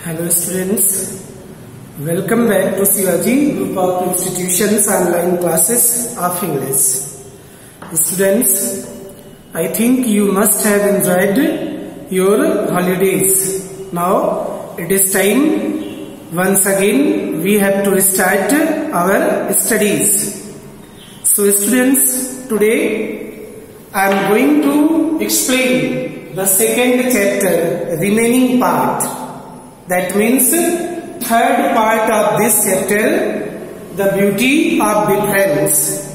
Hello students, welcome back to Shivaji Group of Institutions online classes of English. Students, I think you must have enjoyed your holidays. Now it is time, once again we have to start our studies. So students, today I am going to explain the second chapter, remaining part. That means third part of this chapter, the beauty of difference.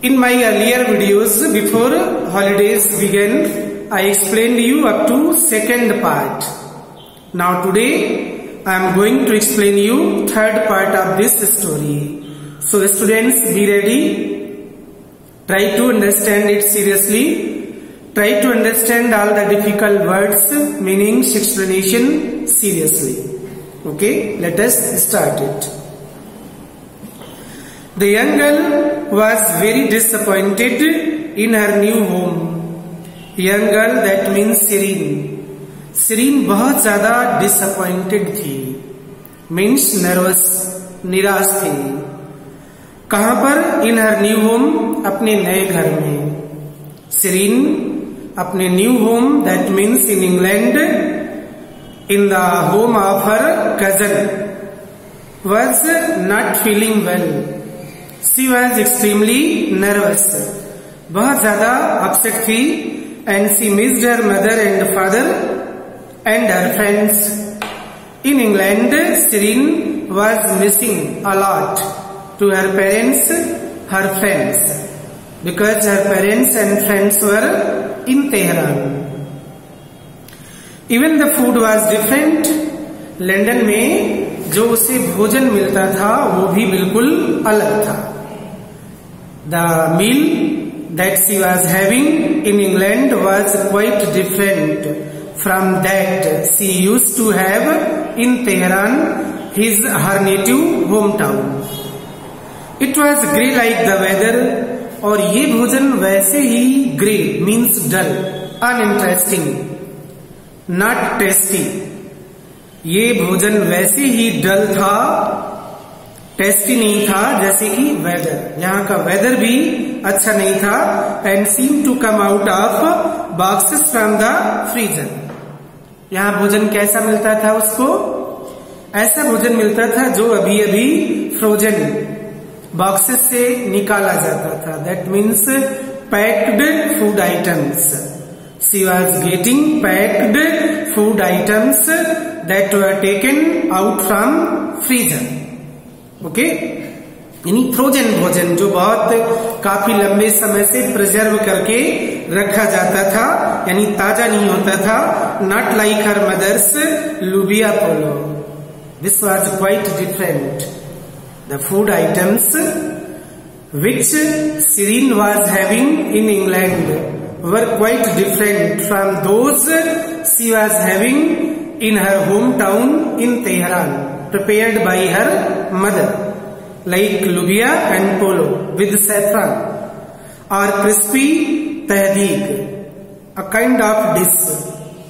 In my earlier videos before holidays began, I explained you up to second part. Now today I am going to explain you third part of this story. So students, be ready. Try to understand it seriously. Try to understand all the difficult words, meanings, explanation seriously. Okay, let us start it. The young girl was very disappointed in her new home. Young girl, that means Serene. Serene बहुत ज़्यादा disappointed थी, means nervous, निराश थी. कहाँ पर? In her new home, अपने नए घर में. Serene अपने new home, that means in England, in the home of her cousin, was not feeling well. She was extremely nervous, बहुत ज्यादा अपसेट थी. And she missed her mother and father and her friends. In England Serene was missing a lot to her parents, her friends, because her parents and friends were in Tehran. Even the food was different. London में जो उसे भोजन मिलता था वो भी बिल्कुल अलग था. The meal that she was having in England was quite different from that she used to have in Tehran, her native hometown. It was grey like the weather. और ये भोजन वैसे ही grey means dull, uninteresting, not tasty. ये भोजन वैसे ही डल था, tasty नहीं था, जैसे कि वेदर, यहाँ का वेदर भी अच्छा नहीं था. And seem to come out of boxes from the freezer. यहाँ भोजन कैसा मिलता था उसको? ऐसा भोजन मिलता था जो अभी अभी फ्रोजन बॉक्सेस से निकाला जाता था. That means packed food items. She was getting packed food items that were taken out from freezer. Okay, यानी फ्रोजन भोजन जो बहुत काफी लंबे समय से प्रिजर्व करके रखा जाता था, यानी ताजा नहीं होता था. Not like her mother's lubia polo. This was quite different. The food items which Serene was having in England were quite different from those she was having in her hometown in Tehran, prepared by her mother, like lubia and polo with saffron, or crispy tahdeeg, a kind of dish.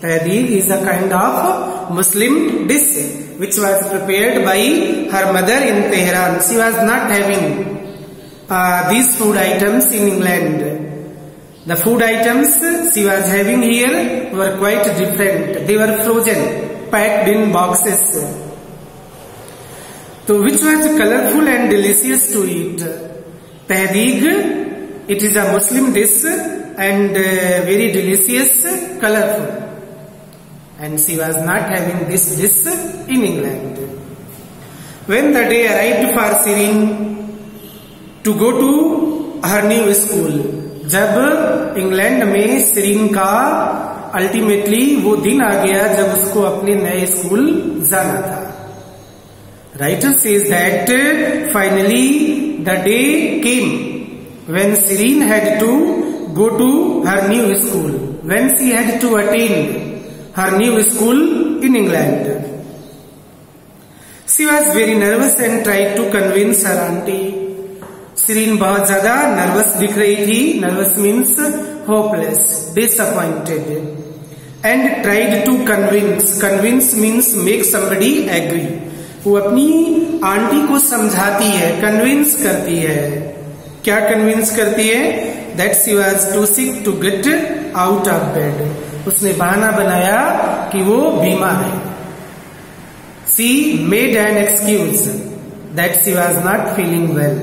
Tahdeeg is a kind of Muslim dish which was prepared by her mother in Tehran. She was not having these food items in England. The food items she was having here were quite different. They were frozen, packed in boxes. So which was colorful and delicious to eat? Tahdeeg, it is a Muslim dish and very delicious, colorful. And she was not having this dish in England. When the day arrived for Serene to go to her new school, जब England में Serene का ultimately वो दिन आ गया जब उसको अपने नए स्कूल जाना था. Writer says that finally the day came when Serene had to go to her new school, when she had to attend her new school in England. She was very nervous and tried to convince her auntie. Serene बहुत ज्यादा nervous दिख रही थी. Nervous means hopeless, disappointed. And tried to convince, convince means make somebody agree, वो अपनी aunty को समझाती है, कन्विंस करती है। क्या कन्विंस करती है? That she was too sick to get out of bed, उसने बहाना बनाया कि वो बीमार है। She made an excuse that she was not feeling well,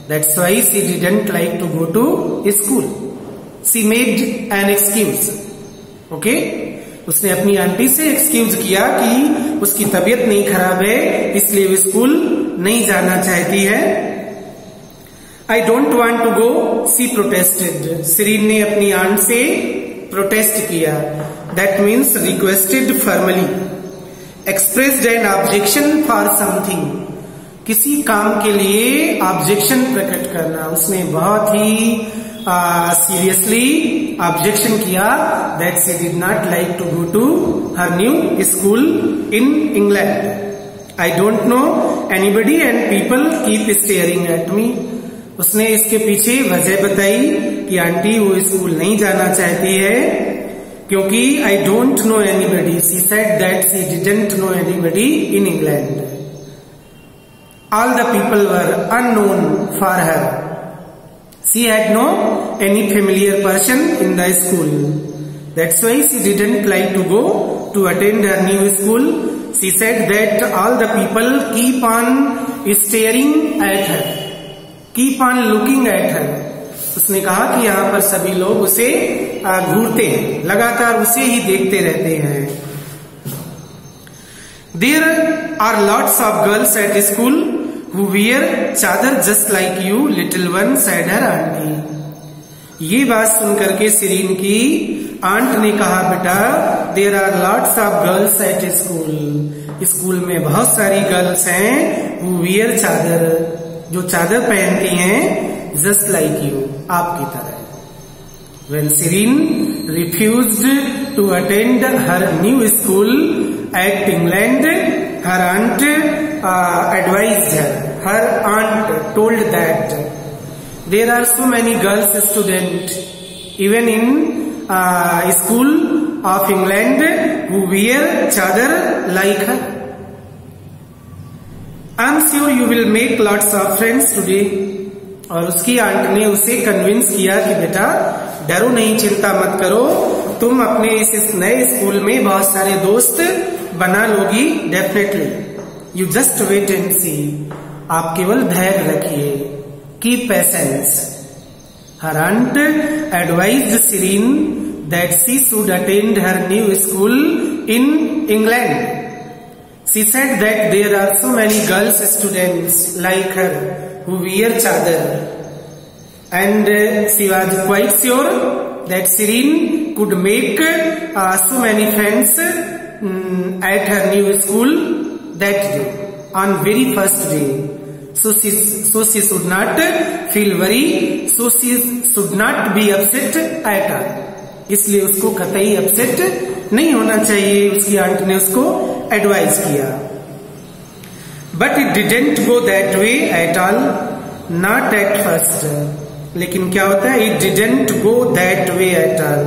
that's why she didn't like to go to school. She made an excuse, okay, उसने अपनी aunty say excuse किया कि उसकी तबीयत नहीं खराब है, इसलिए वो स्कूल नहीं जाना चाहती है। I don't want to go, she protested, Serene ने अपनी आंट से प्रोटेस्ट किया। That means requested formally, expressed an objection for something, किसी काम के लिए ऑब्जेक्शन प्रकट करना, उसने बहुत ही सीरियसली ऑब्जेक्शन किया that she did not like to go to her new school in England. I don't know anybody and people keep staring at me, उसने इसके पीछे वजह बताई कि आंटी वो स्कूल नहीं जाना चाहती है क्योंकि आई don't know anybody, she said that she didn't know anybody in England. All the people were unknown for her, she had no any familiar person in the school, that's why she didn't like to go to attend her new school. She said that all the people keep on staring at her, keep on looking at her, उसने कहा कि यहाँ पर सभी लोग उसे घूरते हैं, लगातार उसे ही देखते रहते हैं। There are lots of girls at school who wear चादर just like you, little one, said her auntie। ये बात सुनकर के सीरीन की आंट ने कहा, बेटा there are lots of girls at school, school में बहुत सारी गर्ल्स हैं, who wear चादर, जो चादर पहनती हैं, just like you, आपकी तरह। When Serene refused to attend her new school at England, her aunt advised her. Her aunt told that there are so many girls students even in school of England who wear chadar like her. I am sure you will make lots of friends today. और उसकी aunt ने उसे convince किया कि बेटा डरो नहीं, चिंता मत करो, तुम अपने इस नए स्कूल में बहुत सारे दोस्त बना लोगी definitely. You just wait and see, आप केवल धैर्य रखिए, keep patience. Her aunt advised Sereen that she should attend her new school in England. She said that there are so many girls students like her who wear chadar, and she was quite sure that Shireen could make so many friends at her new school that day, on very first day. So she should not feel worry, so she should not be upset at all. इसलिए उसको कतई upset नहीं होना चाहिए, उसकी aunt ने उसको advice किया। But it didn't go that way at all, not at first. लेकिन क्या होता है? It didn't go that way at all.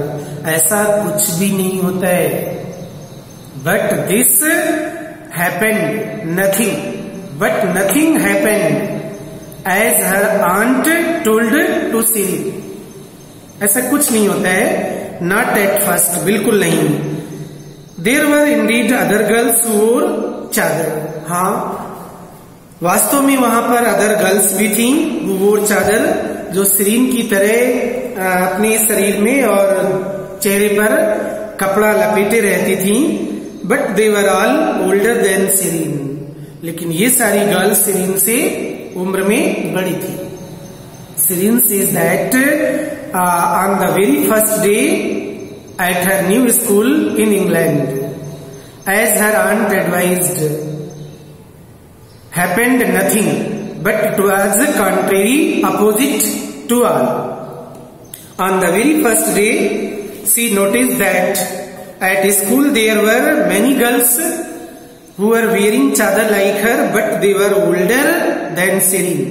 ऐसा कुछ भी नहीं होता है। But this happened, nothing. But nothing happened as her aunt told to Shireen. ऐसा कुछ नहीं होता है, not at first, बिल्कुल नहीं। There were indeed other girls who wore chadar. हाँ, वास्तव में वहां पर अदर गर्ल्स भी थीं, वो चादर जो सीरीन की तरह अपने शरीर में और चेहरे पर कपड़ा लपेटे रहती थीं, but they were all older than Serene. लेकिन ये सारी गर्ल्स सीरीन से उम्र में बड़ी थी। Serene says that on the very first day at her new school in England, as her aunt advised, happened nothing, but it was contrary, opposite to all. On the very first day, she noticed that at school there were many girls who were wearing chadar like her, but they were older than Shireen.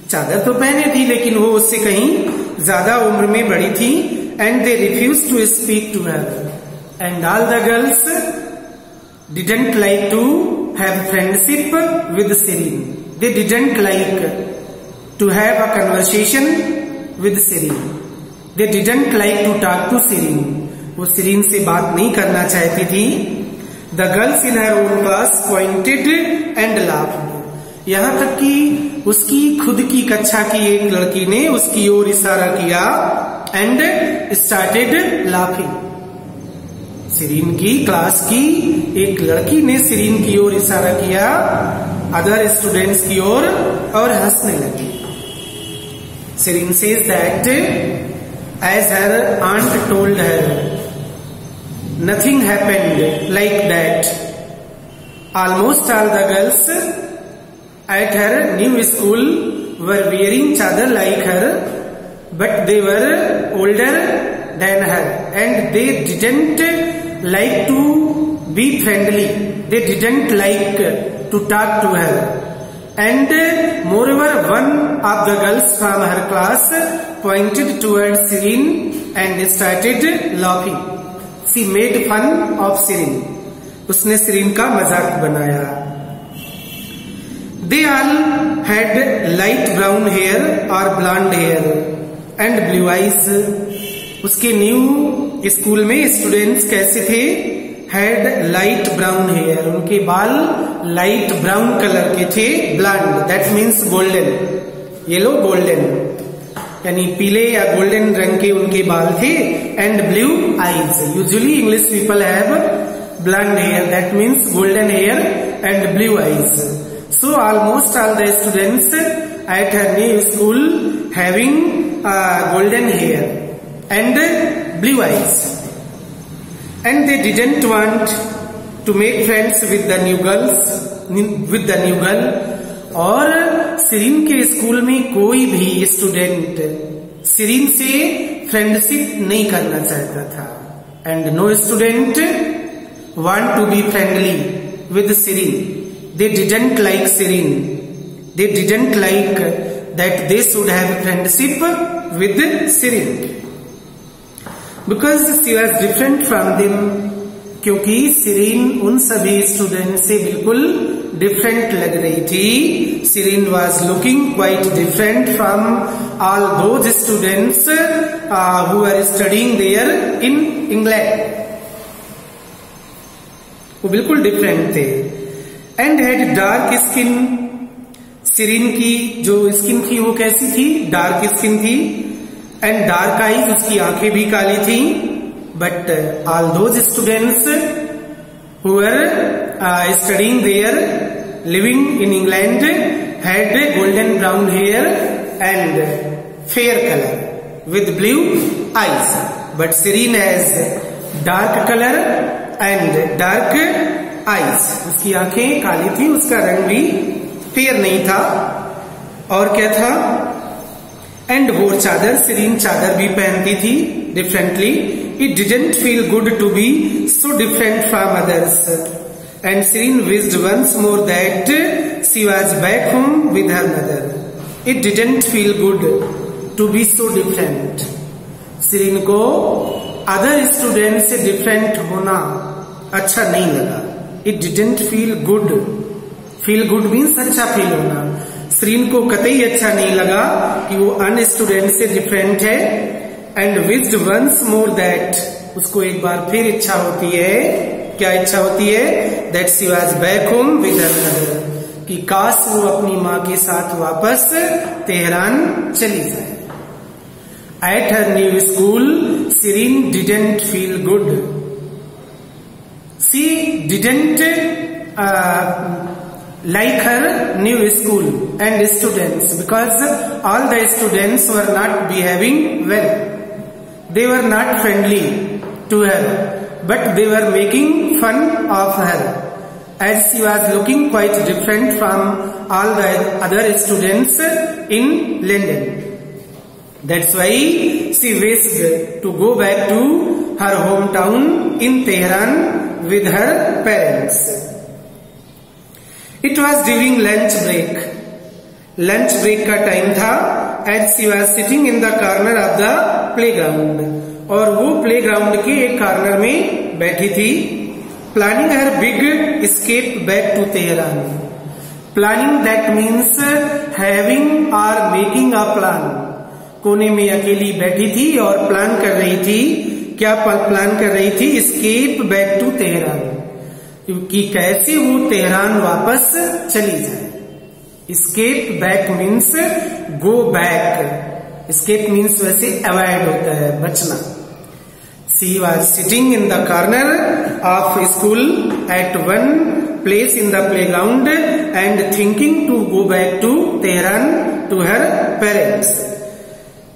चादर तो पहने थी लेकिन वो उससे कहीं ज्यादा उम्र में बड़ी थी, and they refused to speak to her. and all the girls didn't like to have friendship with Serene. They didn't like to have a conversation with Serene. They didn't like to talk to Serene. वो Serene से बात नहीं करना चाहती थी. The girls in her own class pointed and laughed. यहाँ तक कि उसकी खुद की कक्षा की एक लड़की ने उसकी ओर इशारा किया and started laughing. Serene की क्लास की एक लड़की ने Serene की ओर इशारा किया अदर स्टूडेंट्स की ओर और हंसने लगी. Serene says that as her aunt told her, nothing happened like that. Almost all the girls at her new school were wearing chadar like her, but they were older than her and they didn't like to be friendly. They didn't like to talk to her. And moreover, one of the girls from her class pointed towards Serene and started laughing. She made fun of Serene. उसने Serene का मजाक बनाया. They all had light brown hair or blonde hair and blue eyes. उसके new school में students कैसे थे? Had light brown hair. उनके बाल लाइट ब्राउन कलर के थे. Blonde that means golden. Yellow golden यानी पीले या गोल्डन रंग के उनके बाल थे. And blue eyes. Usually English people have blonde hair that means golden hair and blue eyes. So almost all the students at her new school having golden hair and blue eyes, and they didn't want to make friends with the new girl. और Serene के school में कोई भी student Serene से friendship नहीं करना चाहता था. And no student want to be friendly with Serene. They didn't like Serene. They didn't like that they should have friendship with Serene because she was different from them. क्योंकि Serene उन सभी student से बिल्कुल different लग रही थी. Serene was looking quite different from all those students who were studying there in England. वो बिल्कुल डिफरेंट थे. And had dark skin. Serene की जो स्किन थी वो कैसी थी? डार्क स्किन थी. And dark eyes. उसकी आंखें भी काली थी. But all those students who were studying there living in England had golden brown hair and fair colour with blue eyes. But Serene has dark colour and dark eyes. उसकी आंखें काली थी. उसका रंग भी फेयर नहीं था. और क्या था? एंड वो चादर. Serene चादर भी पहनती थी differently. It didn't feel good to be so different from others. And Serene wished once more that she was back home with her mother. It didn't feel good to be so different. Serene को other student से different होना अच्छा नहीं लगा. It didn't feel good. Feel good means अच्छा feel होना. Serene को कतई अच्छा नहीं लगा कि वो अन्य स्टूडेंट से डिफरेंट है. And wished once more that उसको एक बार फिर इच्छा होती है. क्या इच्छा होती है? That she was back home with her mother. कि काश वो अपनी माँ के साथ वापस तेहरान चली जाए. At her new school, Serene didn't feel good. She didn't like her new school and students because all the students were not behaving well. They were not friendly to her, but they were making fun of her as she was looking quite different from all the other students in London. That's why she wished to go back to her hometown in Tehran with her parents. It was during lunch break. Lunch break का time था. As she was sitting in the corner of the playground. और वो playground के एक corner में बैठी थी, planning her big escape back to Tehran. Planning that means having और मेकिंग अ प्लान। कोने में अकेली बैठी थी और प्लान कर रही थी। क्या प्लान कर रही थी? एस्केप बैक टू तेहरान, कि कैसे वो तेहरान वापस चली जाए। Escape back means go back. Escape means वैसे अवॉइड होता है, बचना। She was sitting in the corner of school at one place in the playground and thinking to go back to Tehran to her parents.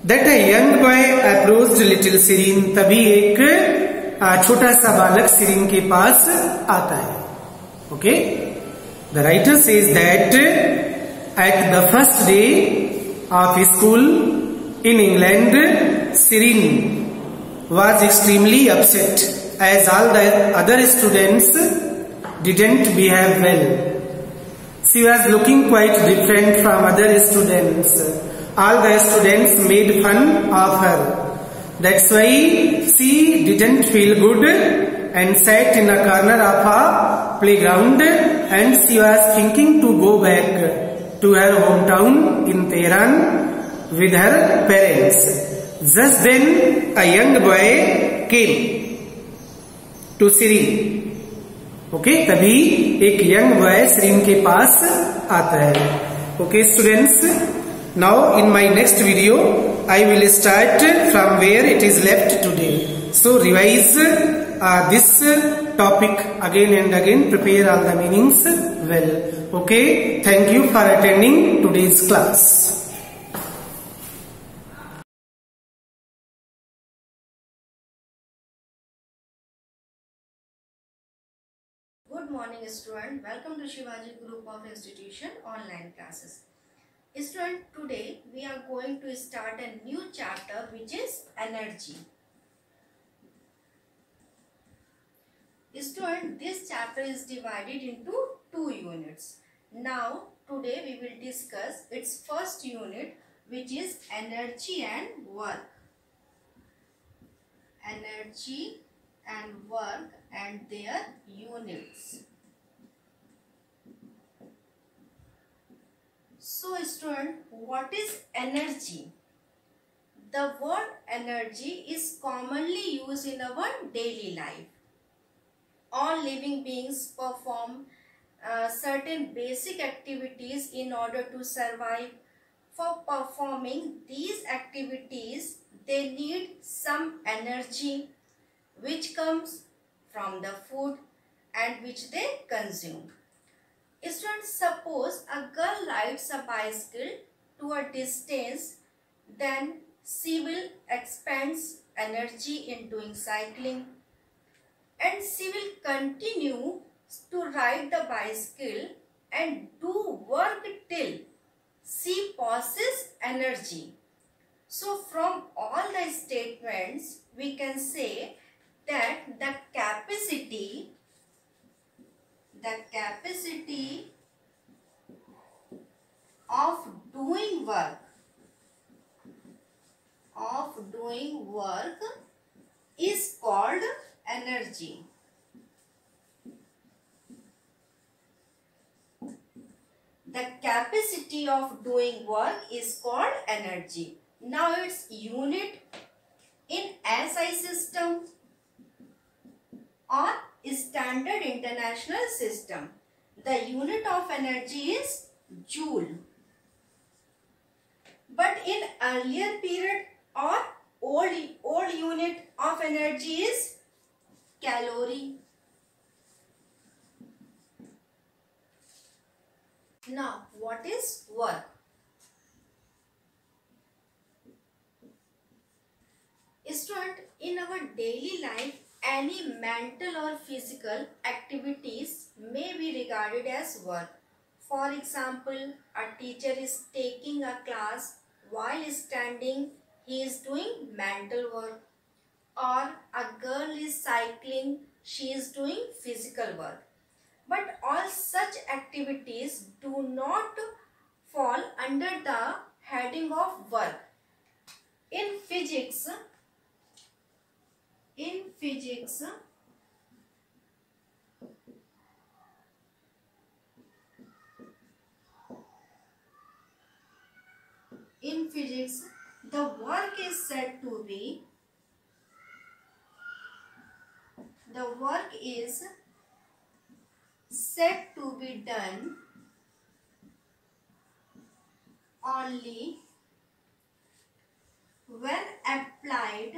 That a young boy approached little Sirin. तभी एक छोटा सा बालक सिरीन के पास आता है। Okay? The writer says that at the first day of school in England, Sirin was extremely upset as all the other students didn't behave well. She was looking quite different from other students. All the students made fun of her. That's why she didn't feel good and sat in a corner of a playground, and she was thinking to go back to her hometown in Tehran with her parents. Just then a young boy came to Sirin. Okay, तभी एक young boy Sirin के पास आता है। Okay students, now in my next video I will start from where it is left today. So revise this topic again and again, prepare all the meanings well. Okay, thank you for attending today's class. Good morning student, welcome to Shivaji Group of Institution online classes. Student, today we are going to start a new chapter which is energy. Student, this chapter is divided into 2 units. Now today we will discuss its first unit which is energy and work. Energy and work and their units. So student, what is energy? The word energy is commonly used in our daily life. All living beings perform certain basic activities in order to survive. For performing these activities, they need some energy which comes from the food and which they consume. Students, suppose a girl rides a bicycle to a distance, then she will expend energy in doing cycling, and she will continue to ride the bicycle and do work till she possesses energy. So from all the statements we can say that the capacity of doing work is called energy. The capacity of doing work is called energy. Now its unit in SI system or standard international system. The unit of energy is joule. But in earlier period or old unit of energy is calorie. Now what is work? Student, in our daily life, any mental or physical activities may be regarded as work. For example, a teacher is taking a class while standing, he is doing mental work. Or a girl is cycling, she is doing physical work. But all such activities do not fall under the heading of work. In physics, physics, the work is said to be done only when applied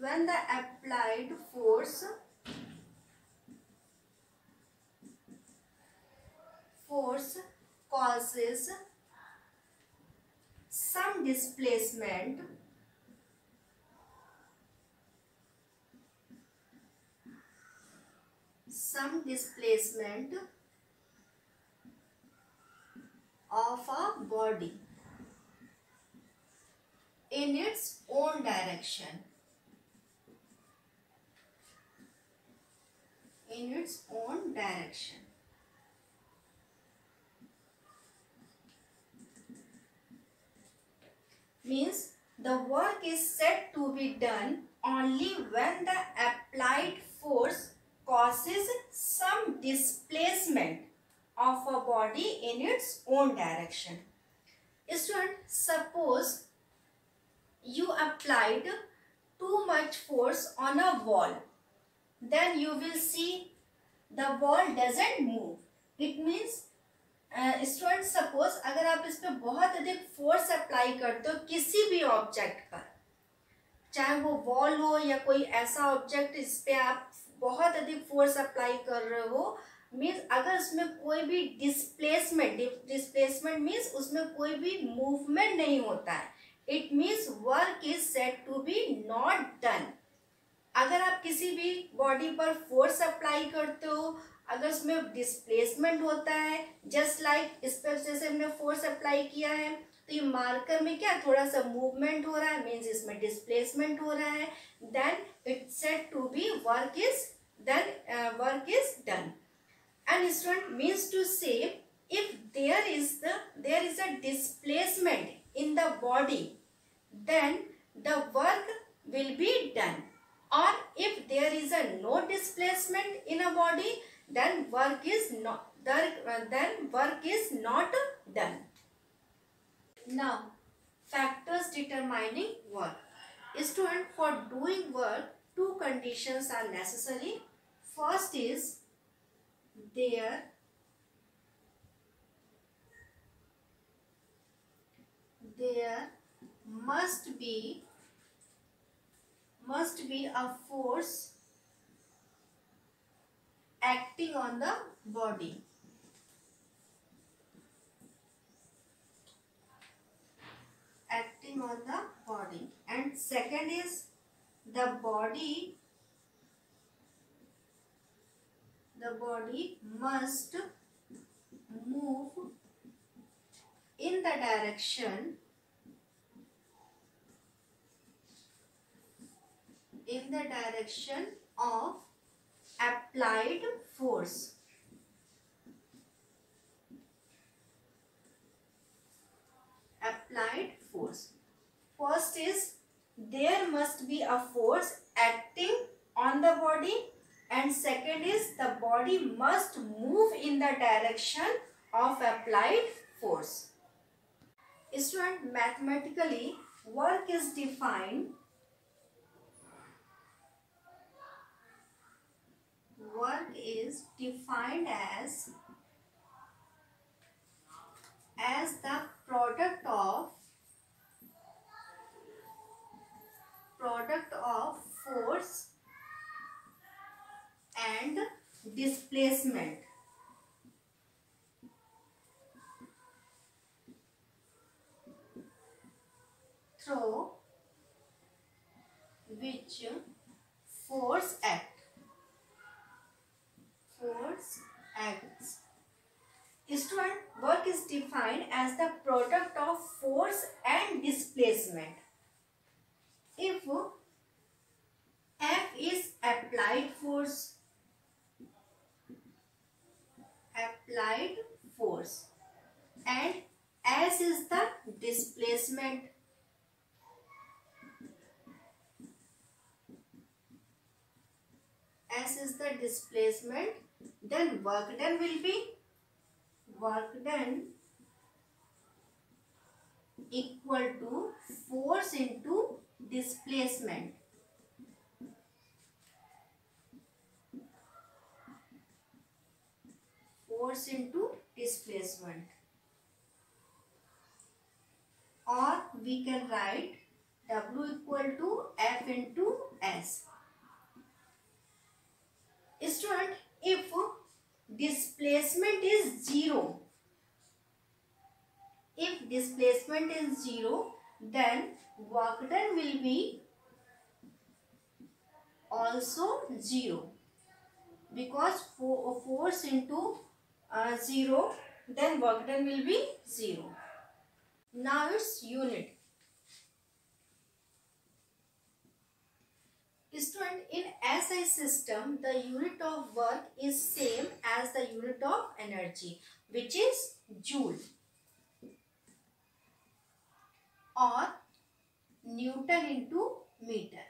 when the applied force causes some displacement of a body in its own direction. Means the work is said to be done only when the applied force causes some displacement of a body in its own direction. Student, suppose you applied too much force on a wall, then you will see the wall doesn't move. It means student suppose अगर आप इस पे बहुत अधिक force apply करते हो किसी भी ऑब्जेक्ट पर, चाहे वो वॉल हो या कोई ऐसा ऑब्जेक्ट इस पे आप बहुत अधिक फोर्स अप्लाई कर रहे हो, मीन्स अगर उसमें कोई भी डिस्प्लेसमेंट मीन्स उसमें कोई भी मूवमेंट नहीं होता है, it means work is said to be not done. अगर आप किसी भी बॉडी पर फोर्स अप्लाई करते हो, अगर उसमें डिस्प्लेसमेंट होता है, जस्ट लाइक इस पर जैसे हमने फोर्स अप्लाई किया है तो ये मार्कर में क्या थोड़ा सा मूवमेंट हो रहा है, मीन्स इसमें डिस्प्लेसमेंट हो रहा है, then it's said to be work is done. And student means to say if there is a displacement in the body then the work will be done, or if there is a no displacement in a body then work is not done. Now factors determining work. Student, for doing work two conditions are necessary. First is there must be a force acting on the body. And second is the body must move in the direction of applied force. First is there must be a force acting on the body, and second is the body must move in the direction of applied force. Student, mathematically work is defined as the product of force and displacement through which force acts. Student, work is defined as the product of force and displacement. If F is applied force and S is the displacement, S is the displacement, then work done will be work done equal to force into displacement. Force into displacement. Or we can write W equal to F into S. Student, if displacement is 0, then work done will be also 0, because force into 0, then work done will be 0. Now its unit. Student, in SI system, the unit of work is same as the unit of energy, which is joule or Newton into meter.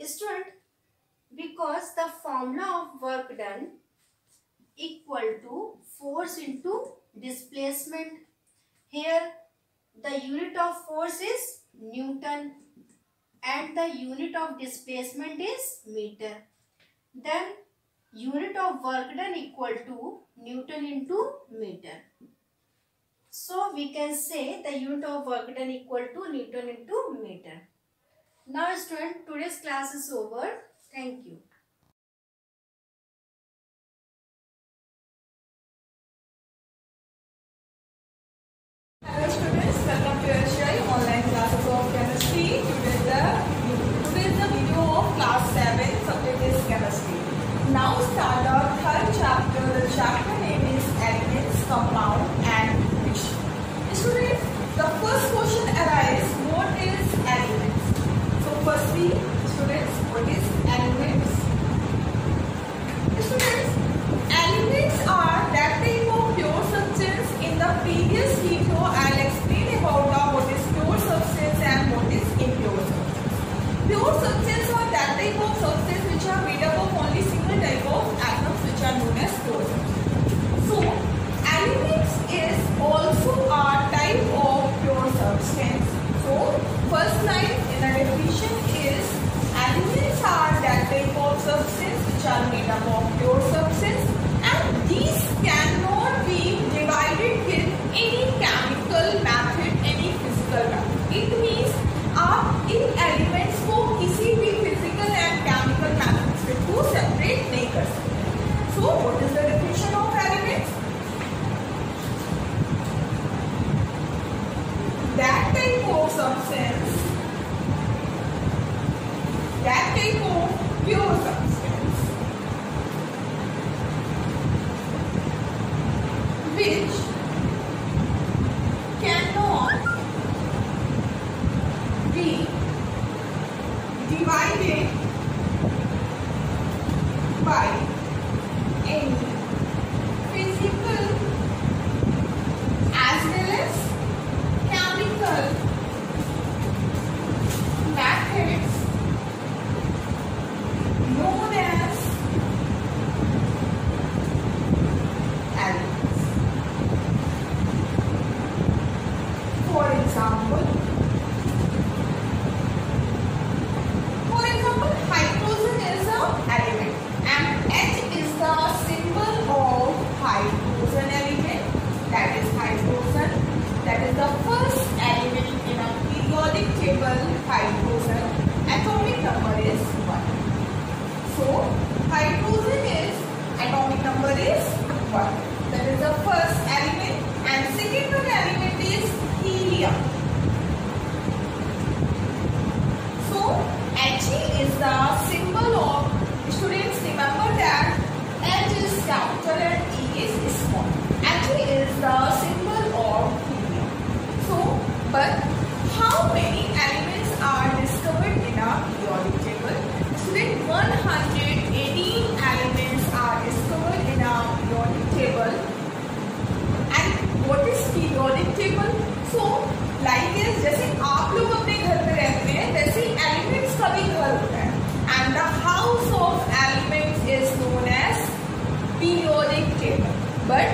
Student, because the formula of work done equal to force into displacement. Here the unit of force is Newton and the unit of displacement is meter. Then unit of work done equal to Newton into meter. So we can say the unit of work done equal to Newton into meter. Now student, today's class is over. Thank you. Hello students, welcome to your online classes of chemistry. Today is the video of class 7, subject is chemistry. Now start our third chapter. The chapter name is elements, compound and mixture. Students, the first question arises, what is elements? So firstly, students, what is elements? Students, elements are that type of pure substance. In the previous video, I'll explain about what is pure substance and what is impure substance. Pure substance are that type of substance which are made up of only single type of atoms, which are known as pure substance. So, elements is also a type of pure substance. So, first line in the definition is elements are that type of substance which are made up of pure substance, and these cannot be divided with any chemical method, any physical method. It means आप इन elements को किसी भी physical and chemical method से को separate नहीं कर सकते. So what is the definition of elements? That type of substance, that type of pure substance which cannot be divided by any physical as well as chemical methods known as elements. For example, hydrogen is an element and H is the symbol of hydrogen element. That is hydrogen. That is the first element in a periodic table. Hydrogen atomic number is 1. So hydrogen is atomic number is 1. That is the first element, and second one element is helium. So He is the symbol of, students remember that H is capital and E is small. He is the symbol of helium. So, but how many elements are discovered in a periodic table? Student, 118 elements are discovered in a periodic table. And what is periodic table? So, like this, जैसे आप लोग अपने घर में रहते हैं, वैसे elements का भी घर होता है. And the house But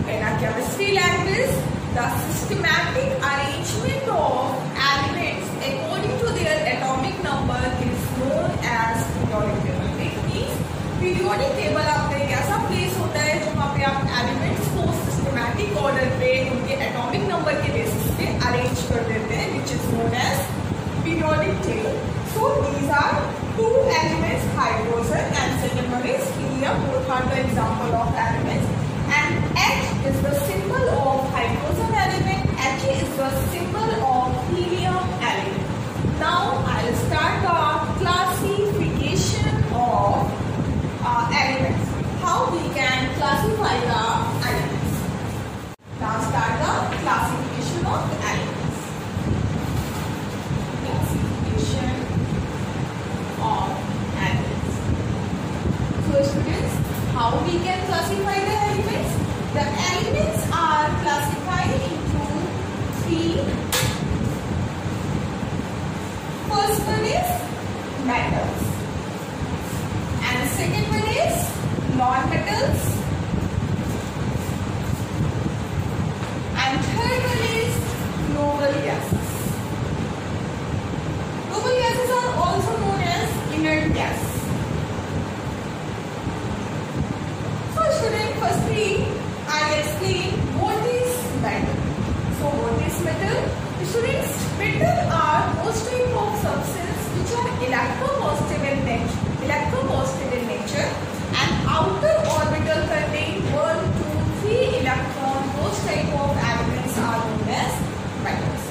in a chemistry language, the systematic arrangement of elements according to their atomic number is known as periodic table. It means periodic table आपका एक ऐसा प्लेस होता है जहाँ पे आप एलिमेंट्स को सिस्टमैटिक ऑर्डर पे उनके एटॉमिक नंबर के बेसिस पे अरेंज कर देते हैं, which is known as periodic table. So these are two elements, hydrogen and second one is helium. Both are the example of elements. And H is the symbol of hydrogen element. He is the symbol of helium element. Now I'll start the classification of elements. How we can classify the elements. Now start the classification of elements. Classification of elements. So students, how we can classify the elements? The elements are classified into three. First one is metals, and second one is non-metals, and third one is noble gases. Noble gases are also known as inert gas. So student, firstly I'll explain what is metal. So what is metal? Students, metal are those type of substance which are electropositive in nature, and outer orbital contain 1, 2, 3 electrons. Those type of elements are known as metals.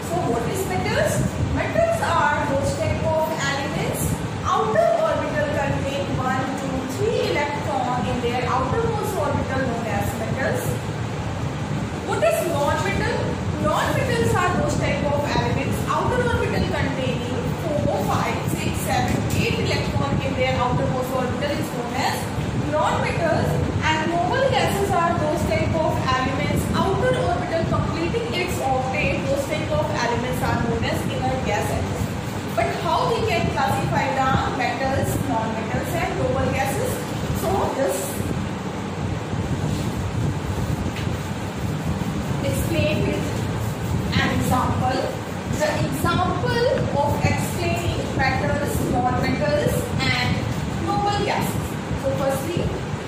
So what is metals? Metals are those type of elements outer orbital contain 1, 2, 3 electrons in their outermost orbital known as metals. What is non-metal? Non-metals are those type of elements outer orbital containing 4, 5, 6, 7, 8 electrons in their outermost orbital is known as non-metals. And noble gases are those type of elements outer orbital completing its octet. Those type of elements are known as inert gases. But how we can classify the metals, non-metals and noble gases? So just explain with an example. The example of explaining metals, non-metals and noble gases. So firstly,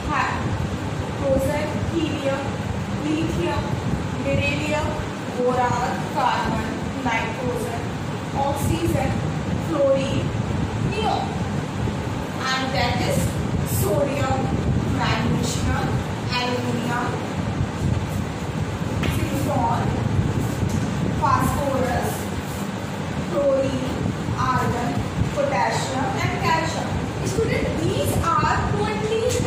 hydrogen, helium, lithium, beryllium, boron, carbon, nitrogen, oxygen, fluorine, neon, and that is sodium, magnesium, aluminium, silicon, phosphorus, chlorine, argon, potassium and calcium. Students, these are 20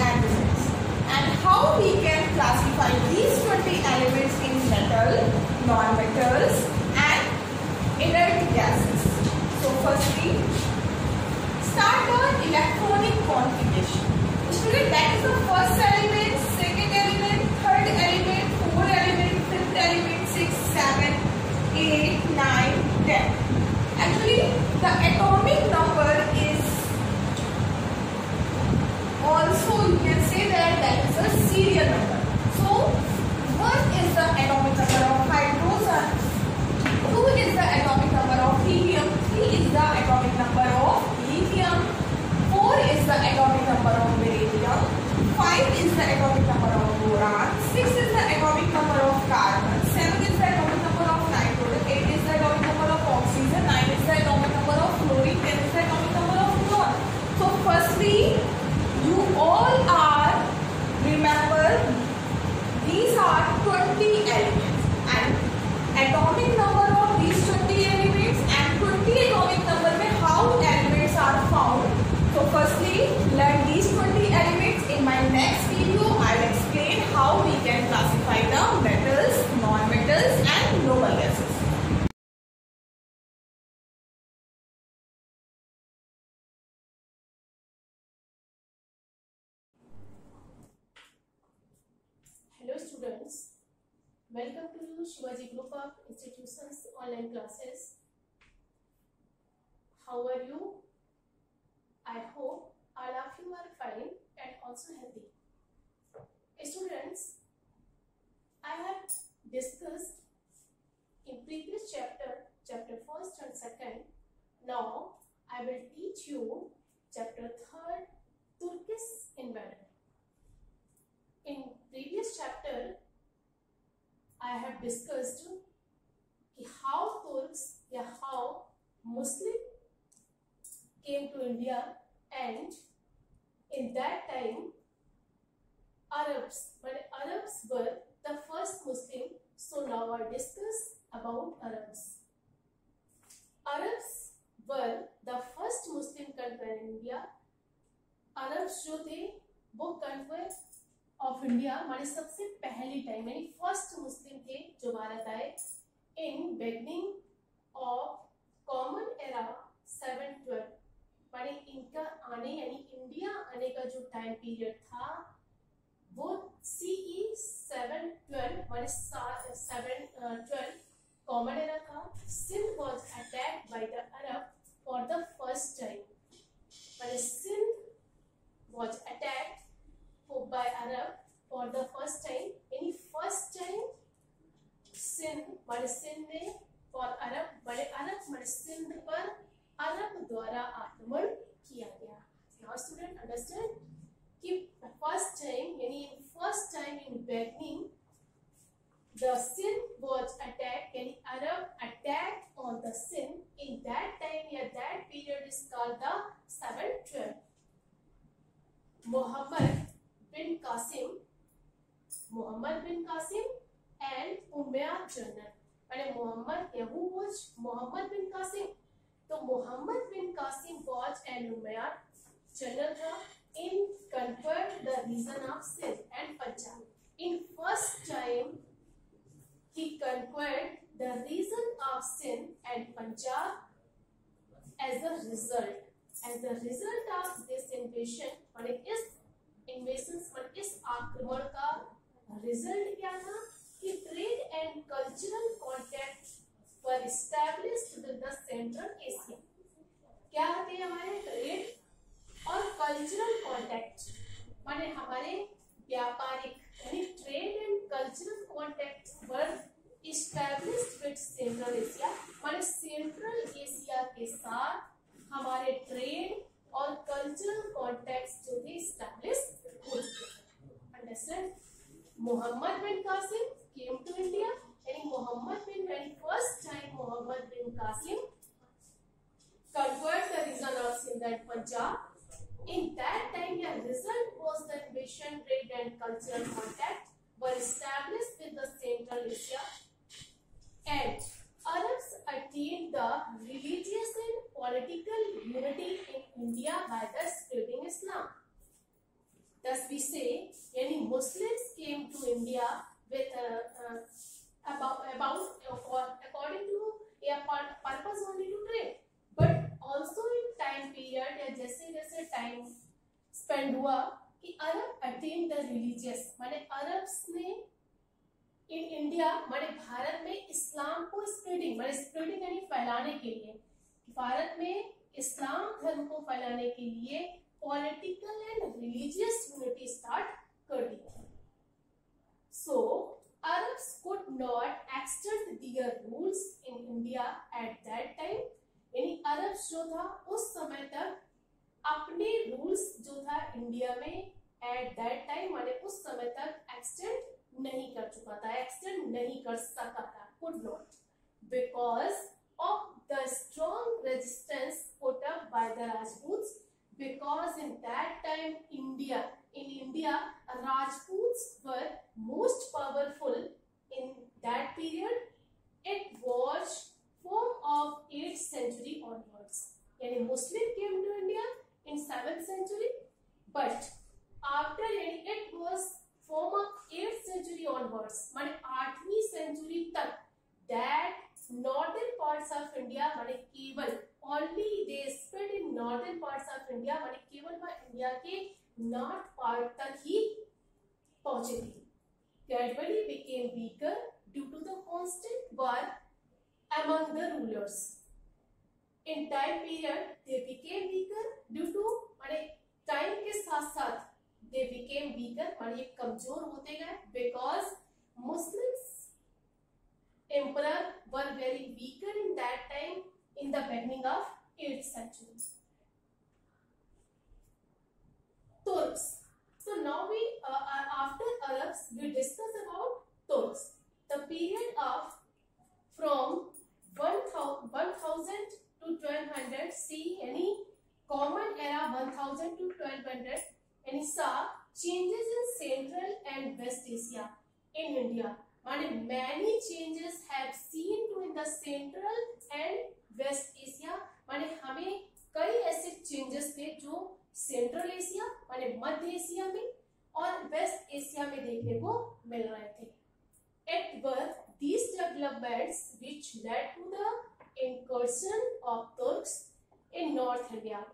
elements, and how we can classify these 20 elements in metal, non-metals and inert gases. So firstly, start the electronic configuration. Student, that is the first element, second element, third element, fourth element, fifth element, 6, 7, 8, 9, 10. Actually, the atomic number is also, you can say that is a serial number. So 1 is the atomic number of hydrogen, 2 is the atomic number of helium, 3 is the atomic number of lithium, 4 is the atomic number of beryllium, 5 is the atomic number of boron, 6 is the atomic number of carbon, 7 is the atomic number of nitrogen, 8 is the atomic number of oxygen, 9 is the atomic number of fluorine, 10 is the atomic number of neon. So firstly, you all are, remember, these are 20 elements, and atomic number of these 20 elements and 20 atomic number में how elements are found. So firstly, learn these 20 elements. In my next video, I'll explain how we can classify the metals, non-metals and noble gases. Hello students, welcome to Shivaji Group of Institutions online classes. How are you? I hope all of you are fine and also healthy. Students, I have discussed in previous chapter 1st and 2nd. Now I will teach you chapter 3rd, Turkish invader. In previous chapter I have discussed how Turks या how Muslim came to India, and in that time Arabs were the first Muslim. So now I discuss about Arabs. Arabs were the first Muslim convert in India. Arabs जो थे वो convert of India माने सबसे पहली time यानी first Muslim थे जो भारत आए in beginning of common era 712 माने इनका आने यानी इंडिया आने का जो टाइम पीरियड था वो CE 712 माने 712 कॉमन एरा था. Sindh was attacked by the Arab for the first time. माने Sindh was attacked by Arab for the first time. यानी first time Sindh माने Sindh ने for Arab माने Sindh पर अरब द्वारा आक्रमण किया गया. Now student understand कि first time यानी first time in beginning the Sindh was attacked यानी Arab attacked on the Sindh. In that time या that period is called the 712. Muhammad bin Qasim and Umayyad general. माने Muhammad who was Muhammad bin Qasim. तो Muhammad bin Qasim was an Umayyad general था in conquered the region of Sindh and Punjab. In first time he conquered the region of Sindh and Punjab. As a result of this invasion माने इस आक्रमण का result क्या था कि trade and cultural contact were established with the Central Asia. क्या थे हमारे ट्रेड और कल्चरल कॉन्टैक्ट माने हमारे व्यापारिक यानी trade and cultural contact were established with Central Asia माने सेंट्रल एशिया के साथ हमारे ट्रेड और कल्चरल कॉन्टैक्ट जो थे एस्टैब्लिश हो चुके. Understand. Muhammad bin Qasim came to India. यानी Muhammad bin Qasim conquered the region of Sindh and Punjab. In that time, the result was the invasion, trade and cultural contact were established with the Central Asia, and Arabs attained the religious and political unity in India by the spreading Islam. Thus we say, यानी Muslims came to India with according to a purpose only to trade, but also in time period या जैसे time spend हुआ कि अरब attain the religious माने Arabs ने in India माने भारत में इस्लाम को स्प्रेडिंग यानी फैलाने के लिए भारत में इस्लाम धर्म को फैलाने के लिए political and religious unity start कर दी. सो Arabs could not extend their rules in India at that time. यानी अरब्स जो था उस समय तक अपने रूल्स जो था इंडिया में at that time माने उस समय तक एक्सटेंड नहीं कर चुका था, एक्सटेंड नहीं कर सका था, could not, because of the strong resistance put up by the Rajputs. Because in that time in India Rajputs were most powerful in that period. It was form of 8th century onwards. Yani Muslim came to India in 7th century, but after it was form of 8th century onwards. माने 8वीं century तक that northern parts of India माने केवल only they spread in northern parts of India माने केवल वह India के north part तक ही पहुंचे थे. Gradually became weaker due to the constant war among the rulers. In time period they became weaker due to माने टाइम के साथ साथ they became weaker माने कमजोर होते गए because Muslims emperor were very weaker in that time in the beginning of 8th century. Turks. So now we after Arabs we discuss about Turks. The period of from 1000 to 1200 see any common era 1000 to 1200 and saw changes in Central and West Asia in India. Many changes have seen to in the Central and West Asia. हमें कई ऐसे changes थे जो central Asia मध्य Asia में और waste Asia में देखने को मिल रहे थे. It were these developments which led to the incursion of Turks in North India.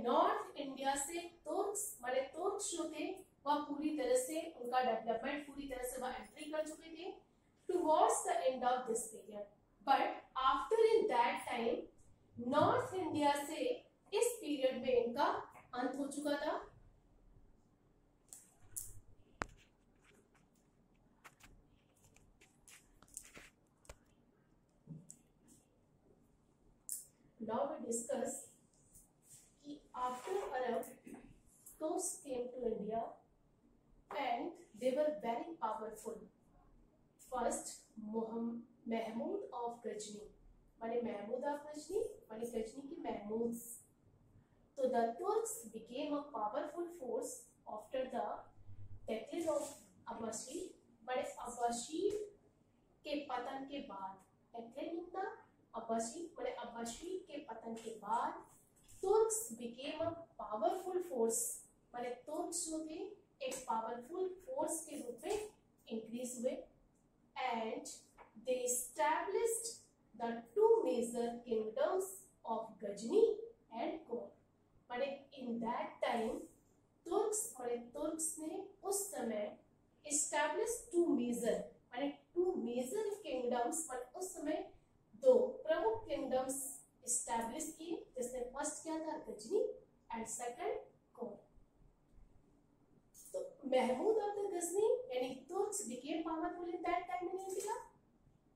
North India से तुर्क्स जो थे वह पूरी तरह से उनका डेवलपमेंट पूरी तरह से वह एंट्री कर चुके थे towards the end of this period. But after in that time north India से इस पीरियड में इनका अंत हो चुका था. Now we discuss कि after Arab Turks came to India and they were very powerful. First Mahmud of Ghazni. Mahmud of Ghazni की Mahmuds. So the Turks became a powerful force after the decline of Abbasid. Abbasid के पतन के बाद decline of the Abbasid के पतन के बाद Turks became a powerful force. Turks जो थे एक पावरफुल फोर्स के रूप में इंक्रीज हुए and they established the two major kingdoms of Ghazni and Kor. In that time Turks ने उस समय established two major kingdoms. उस समय दो प्रमुख किंगडम्स एस्टैब्लिश किए जिसमें फर्स्ट क्या था गजनी एंड सेकंड कोर. तो महमूद ऑफ द गजनी यानी Turks became powerful in that time in India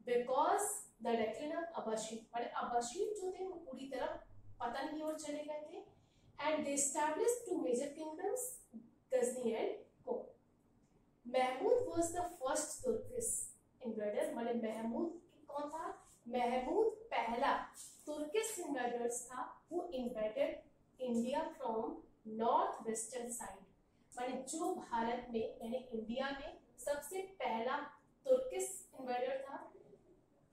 because the decline of Abbasid. Abbasid जो थे वो पूरी तरह पतन की ओर चले गए थे and they established two major kingdoms Ghazni and Kor. Mahmood was the first Turkish invader. Mahmood कौन था? महमूद पहला तुर्किश इन्वेडर्स था who invaded India from north western side. जो भारत में यानी इंडिया में सबसे पहला तुर्किश इन्वेडर था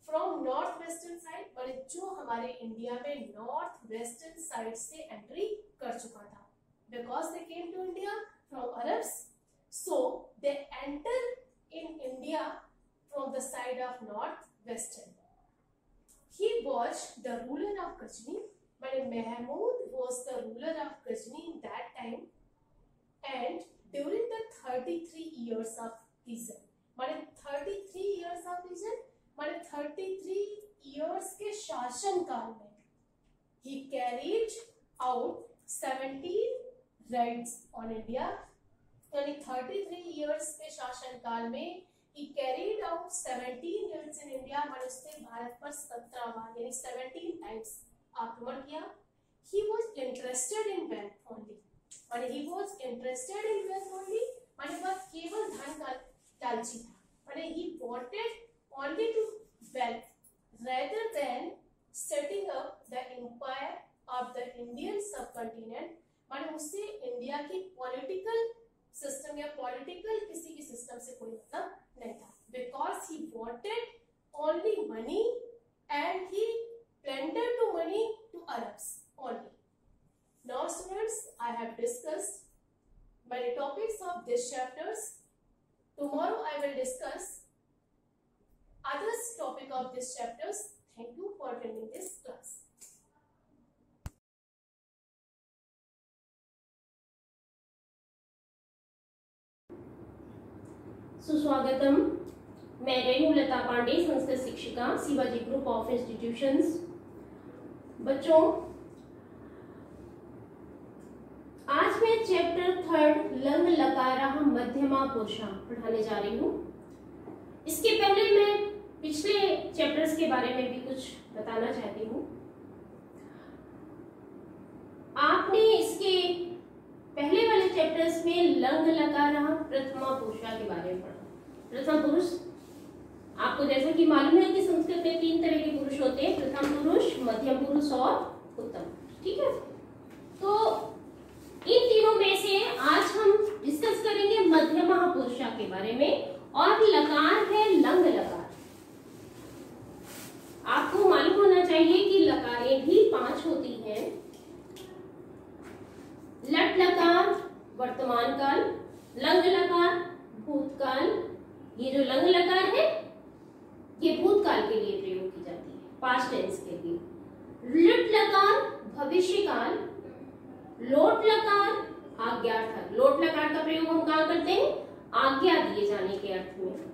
फ्रॉम नॉर्थ वेस्टर्न साइड. जो हमारे इंडिया में नॉर्थ वेस्टर्न साइड से एंट्री कर चुका था because they came to India from Arabs. So they enter in India from the side of north western. He was the ruler of Ghazni. Mahmud was the ruler of Ghazni in that time, and during the 33 years of reign. 33 years of reign. 33 years के शासन काल में he carried out 17 raids on India. 33 years के शासन काल में He carried out 17 raids in India. उसने भारत पर 17 बार यानी 17 times आक्रमण किया. He was interested in wealth only. He was interested in wealth only. वह केवल धन का लालची था. He wanted only to wealth rather than setting up the empire of the Indian subcontinent. उससे इंडिया की पॉलिटिकल सिस्टम या पॉलिटिकल किसी की सिस्टम से कोई मतलब नहीं था. Because he wanted only money and he plundered to money to Arabs only. Now students, I have discussed many topics of this chapters. Tomorrow I will discuss other topic of this chapters. Thank you for attending this class. सुस्वागतम. मैं रेणुलता पांडे, संस्कृत शिक्षिका, Shivaji group of institutions. बच्चों, आज मैं chapter 3 lung लकारा मध्यमा पुरुषा पढ़ाने जा रही हूँ. इसके पहले मैं पिछले चैप्टर्स के बारे में भी कुछ बताना चाहती हूँ। आपने इसके पहले वाले चैप्टर्स में लंग लकार प्रथमा पुरुषा के बारे में पढ़ा। प्रथम पुरुष आपको जैसा कि मालूम है कि संस्कृत में 3 तरह के पुरुष होते हैं, प्रथम पुरुष, मध्यम पुरुष और उत्तम। ठीक है, तो इन तीनों में से आज हम डिस्कस करेंगे मध्यम पुरुषा के बारे में, और लकार है लंग लकार। आपको मालूम होना चाहिए कि लकारें भी 5 होती हैं। लट लकार वर्तमान काल, लंग लकार भूतकाल। ये जो लंग लकार है ये भूतकाल के लिए प्रयोग की जाती है, पास्ट टेंस के लिए। लुट लकार भविष्य काल, लोट लकार आज्ञार्थक। लोट लकार का प्रयोग हम कहाँ करते हैं? आज्ञा दिए जाने के अर्थ में,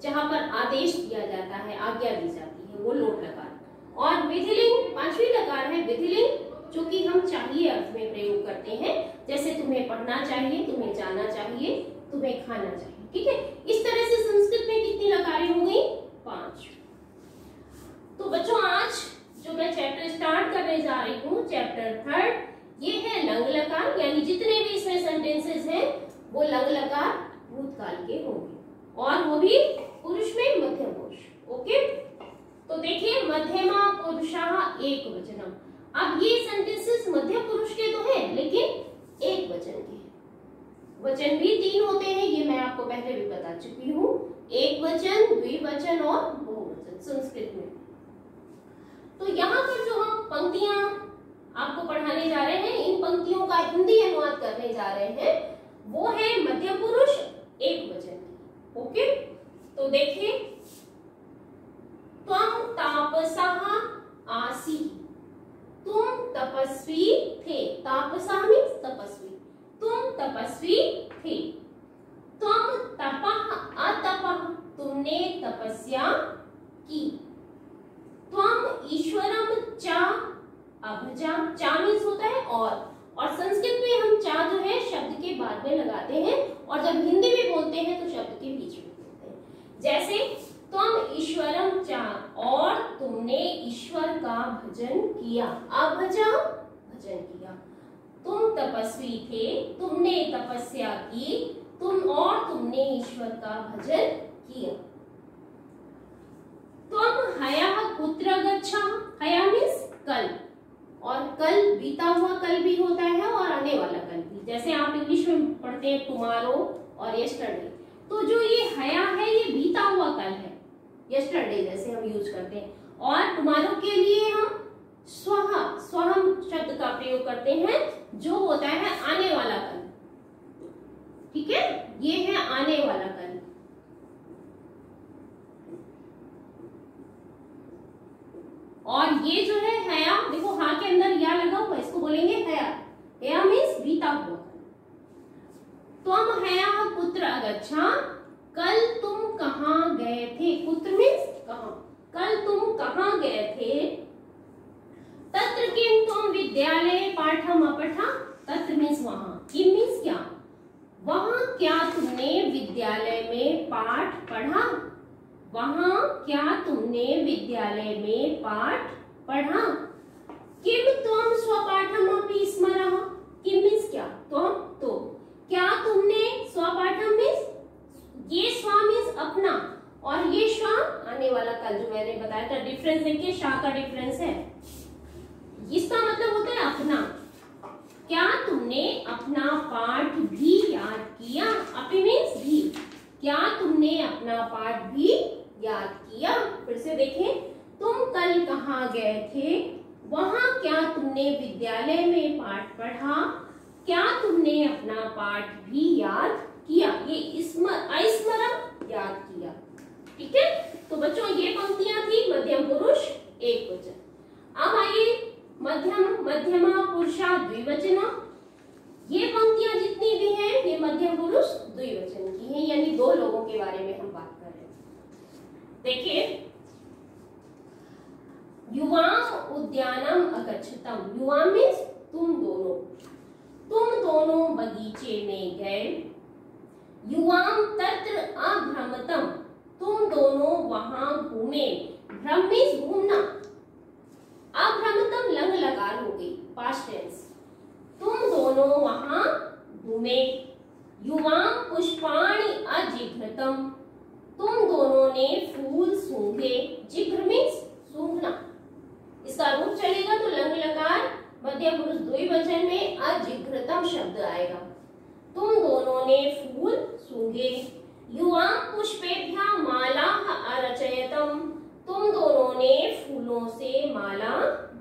जहां पर आदेश दिया जाता है, आज्ञा दी जाती है, वो लोट लकार। और विधिलिंग 5वीं लकार है विधिलिंग, जो कि हम चाहिए अर्थ में प्रयोग करते हैं, जैसे तुम्हें पढ़ना चाहिए, तुम्हें जाना चाहिए, तुम्हें खाना चाहिए। ठीक है, इस तरह से संस्कृत में कितनी लकारें हो गई? 5। तो बच्चों आज जो मैं चैप्टर स्टार्ट करने जा रही हूँ, चैप्टर 3, ये है लंग लकार, यानी जितने भी इसमें सेंटेंसेस हैं वो लंग लकार भूतकाल के होंगे, और वो भी पुरुष में मध्यम पुरुष। ओके, तो देखिए मध्यमा पुरुषः एक वचनम। अब ये सेंटेंसेस मध्यम पुरुष के तो है, लेकिन एक वचन के हैं। वचन भी 3 होते हैं, ये मैं आपको पहले भी बता चुकी हूँ, एक वचन, द्विवचन और बहुवचन संस्कृत में। तो यहाँ पर जो हम पंक्तियां आपको पढ़ाने जा रहे हैं, इन पंक्तियों का हिंदी अनुवाद करने जा रहे हैं, वो है मध्यम पुरुष एक वचन। ओके, तो देखिए, त्वं तापसः आसी, तुम तपस्वी थे। तापसः मीन्स तपस्वी, तुम तपस्वी थे। त्वं तपः अतपः, तुमने तपस्या की। त्वं ईश्वरम च अभजा, चा मीन्स होता है और संस्कृत में हम चा जो है शब्द के बाद में लगाते हैं, और जब हिंदी में बोलते हैं तो शब्द के बीच में बोलते हैं। जैसे तुम ईश्वरम चा, और तुमने ईश्वर का भजन किया। अभजा भजन किया। तुम तपस्वी थे, तुमने तपस्या की, तुमने ईश्वर का भजन किया। त्वं हयः कुत्र गच्छः, हया मीन्स कल, और कल बीता हुआ कल भी होता है और आने वाला कल भी। जैसे आप इंग्लिश में पढ़ते हैं टुमारो और यस्टरडे, तो जो ये हया है ये बीता हुआ कल है, यस्टरडे जैसे हम यूज करते हैं। और टुमारो के लिए हम स्वह शब्द का प्रयोग करते हैं, जो होता है आने वाला कल। ठीक है, ये है आने वाला कल। और ये जो है हया, देखो हा के अंदर या लगा हुआ, इसको बोलेंगे हया। हया मीन्स बीता हुआ। त्वं हयः कुत्र अगच्छा, कल तुम कहाँ गए थे। कुत्र मीन्स कहाँ, कल तुम कहाँ गए थे। तत्र किम तुम विद्यालये पाठम अपठा, तत्र मीन्स वहां, किम मीन्स क्या, वहां क्या तुमने विद्यालय में पाठ पढ़ा। वहां क्या तुमने विद्यालय में पाठ पढ़ा। किम त्वं स्वपाठम अपि स्मरः, किम मीन्स क्या, त्वं तो, क्या तुमने स्वपाठम मीन्स, ये स्व मीन्स अपना, और ये श्वा आने वाला कल, जो मैंने बताया था। डिफरेंस देखिए, शा का डिफरेंस है, इसका मतलब होता है अपना। क्या तुमने अपना पाठ भी याद किया। अपि मीन्स भी, क्या तुमने अपना पाठ भी याद किया। फिर से देखें, तुम कल कहाँ गए थे, वहां क्या तुमने विद्यालय में पाठ पढ़ा, क्या तुमने अपना पाठ भी याद किया। ये स्मरण याद किया। ठीक है, तो बच्चों ये पंक्तियां थी मध्यम पुरुष एक वचन। अब आइए मध्यमा पुरुषा द्विवचना। ये पंक्तियां जितनी भी हैं ये मध्यम पुरुष द्विवचन की हैं, यानी 2 लोगों के बारे में हम बात कर रहे हैं। देखिए, युवाम उद्यानम अगच्छतम, युवा मीन्स तुम दोनों बगीचे में गए। युवाम तत्र अभ्रमतम, तुम दोनों वहां घूमे। भ्रम मीन्स घूमना। अभ्रमतम लंग लकार हो गई, पास्ट टेंस। तुम दोनों वहां घूमे। युवां पुष्पाणि अजिघ्रतम, तुम दोनों ने फूल सूंघे। जिघ्र मीन्स सूंघना। इसका रूप चलेगा तो लंग लकार मध्यम पुरुष द्विवचन में अजिघ्रतम शब्द आएगा। तुम दोनों ने फूल सूंघे। युवां पुष्पेभ्यः मालाः अरचयतम, तुम दोनों ने फूलों से माला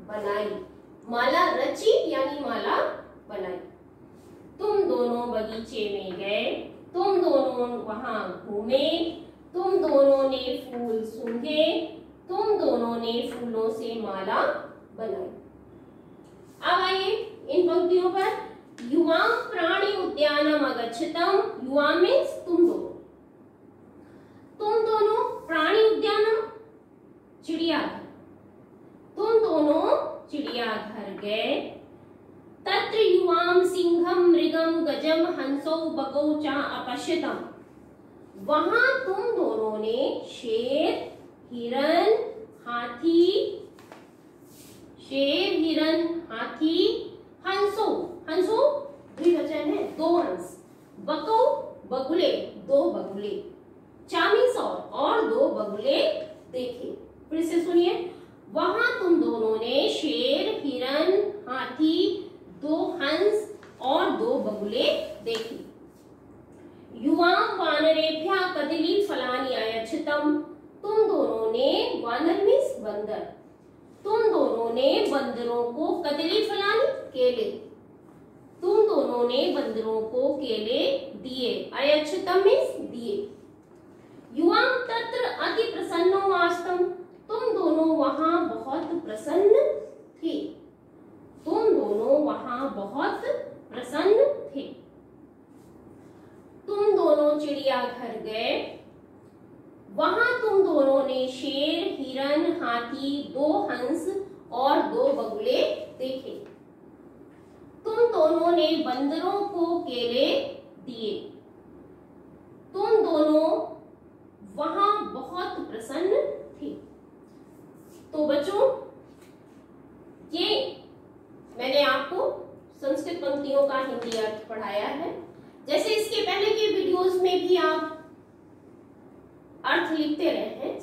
बनाई। माला रची यानी माला बनाई। तुम दोनों बगीचे में गए। तुम दोनों वहां घूमे। तुम दोनों ने फूल सूंघे। तुम दोनों ने फूलों से माला बनाई। अब आइए इन पंक्तियों पर। युवां प्राणि उद्यानम अगच्छतम, युवा मीन्स तुम दोनों। तुम दोनों प्राणि उद्यानम चिड़ियाघर, तुम दोनों चिड़ियाघर गए। तत्र युवां सिंहम मृगम गजम हंसौ बगौ च अपश्यतम, वहां तुम दोनों ने शेर, हिरन, हाथी, शेर, हिरन, हाथी, हंसो, हंसो द्विवचन है, दो हंस, बगौ बगुले, दो बगुले, चामीस और दो बगुले देखे। फिर से सुनिए। वहां तुम दोनों ने शेर, हिरन, हाथी, दो हंस और दो बगुले देखे। युवां वानरेभ्यः कदली फलानि अयच्छतम, तुम दोनों ने, वानर मीन्स बंदर, तुम दोनों ने बंदरों को, कदली फलानि केले, तुम दोनों ने बंदरों को केले दिए। अयच्छतम मीन्स दिए। युवां तत्र अति प्रसन्नो आस्तम, तुम दोनों वहां बहुत प्रसन्न थे। तुम दोनों वहां बहुत प्रसन्न थे। तुम दोनों चिड़ियाघर गए। वहां तुम दोनों ने शेर, हिरन, हाथी, दो हंस और दो बगुले देखे। तुम दोनों ने बंदरों को केले दिए। तुम दोनों वहां बहुत प्रसन्न थे। तो बच्चों, ये मैंने आपको संस्कृत पंक्तियों का हिंदी अर्थ पढ़ाया है। जैसे इसके पहले के वीडियोस में भी आप अर्थ लिखते रहे हैं।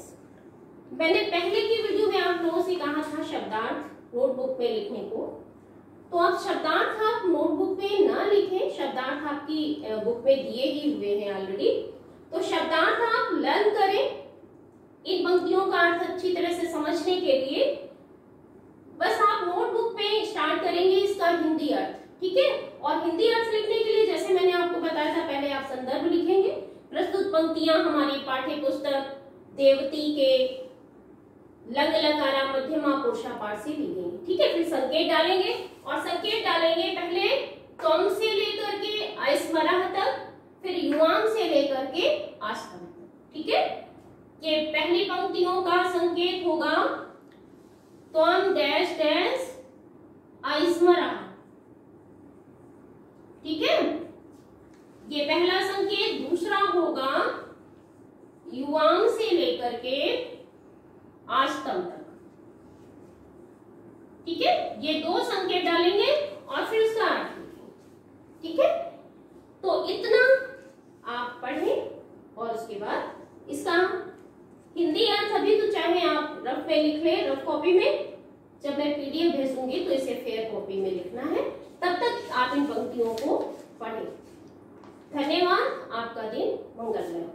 मैंने पहले की वीडियो में आप लोगों से कहा था शब्दार्थ नोटबुक में लिखने को, तो आप शब्दार्थ आप नोटबुक में ना लिखें, शब्दार्थ आपकी बुक में दिए ही हुए हैं ऑलरेडी। तो शब्दार्थ आप लर्न करें इन पंक्तियों का अर्थ अच्छी तरह से समझने के लिए। बस आप नोटबुक में स्टार्ट करेंगे इसका हिंदी अर्थ, ठीक है। और हिंदी अर्थ लिखने के लिए जैसे मैंने आपको बताया था, पहले आप संदर्भ लिखेंगे। प्रस्तुत पंक्तियां हमारी पाठ्य पुस्तक देवती के लंग लकारा मध्यमा पुरुषा पाठ से ली गई, ठीक है। फिर संकेत डालेंगे और संकेत डालेंगे पहले त्वम से लेकर के अस्मरः तक, फिर युवां से लेकर के आस्तम तक, ठीक है। ये पहली पंक्तियों का संकेत होगा त्वम डैश डैश अस्मरः, ठीक है। ये पहला संकेत। दूसरा होगा युवां से लेकर के आस्तम तक, ठीक है। ये दो संकेत डालेंगे और फिर उसका अर्थ लिखेंगे, ठीक है। तो इतना आप पढ़ें और उसके बाद इसका हिंदी अर्थ अभी तो चाहे आप रफ पे लिख लें, रफ कॉपी में। जब मैं पीडीएफ भेजूंगी तो इसे फेयर कॉपी में लिखना है। तब तक आप इन पंक्तियों को पढ़ें। धन्यवाद। आपका दिन मंगलमय।